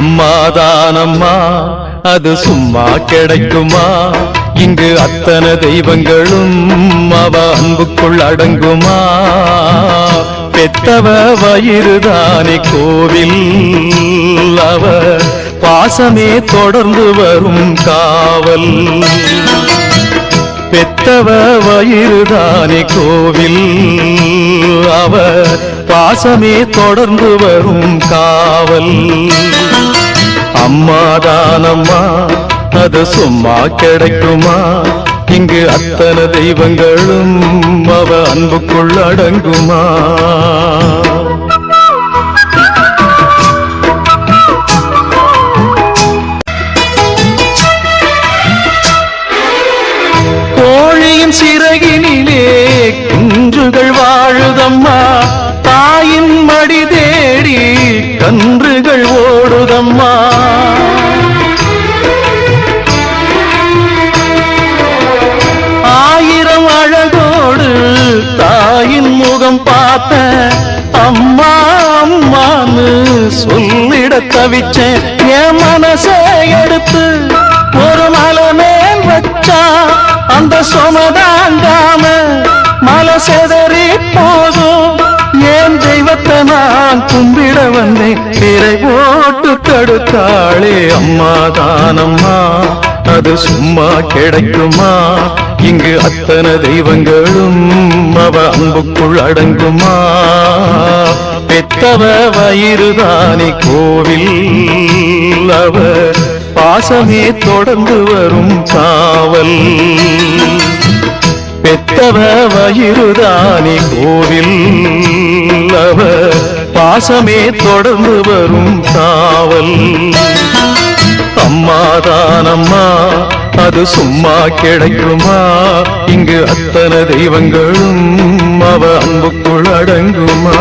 அம்மாதானம்மா அது சும்மா கிடைக்குமா? இங்கு அத்தனை தெய்வங்களும் அவ அன்புக்குள் அடங்குமா? பெத்தவ வயிறுதானே கோவில், அவ பாசமே தொடர்ந்து வரும் காவல். பெத்தவ வயிறுதானே கோவில், அவ பாசமே தொடர்ந்து வரும் காவல். அம்மாதானம்மா அது சும்மா கிடைக்குமா? இங்கு அத்தனை தெய்வங்களும் அவ அன்புக்குள் அடங்குமா? கோழியின் சிறகினிலே குஞ்சுகள் வாழுதம்மா, தாயின் மடி தேடி கன்றுகள் ஓடுதம்மா. ஆயிரம் அழகோடு தாயின் முகம் பார்த்த அம்மா அம்மான்னு சொல்லிட தவிச்சேன். என் மனசை எடுத்து ஒரு மலை மேல் வச்சா அந்த சுமதாங்காம மலை செதறி போதும். என் தெய்வத்தை நான் கும்பிட வந்தேன், திரை போட்டு தடுத்தாளே. அம்மாதானம்மா அது சும்மா கிடைக்குமா? இங்கு அத்தனை தெய்வங்களும் அவ அன்புக்குள் அடங்குமா? பெத்தவ வயிறுதானே கோவில், அவ பாசமே தொடர்ந்து வரும் காவல். பெத்தவ வயிறுதானே கோவில், அவ பாசமே தொடர்ந்து வரும் காவல். அம்மாதானம்மா அது சும்மா கிடைக்குமா? இங்கு அத்தனை தெய்வங்களும் அவ அன்புக்குள் அடங்குமா?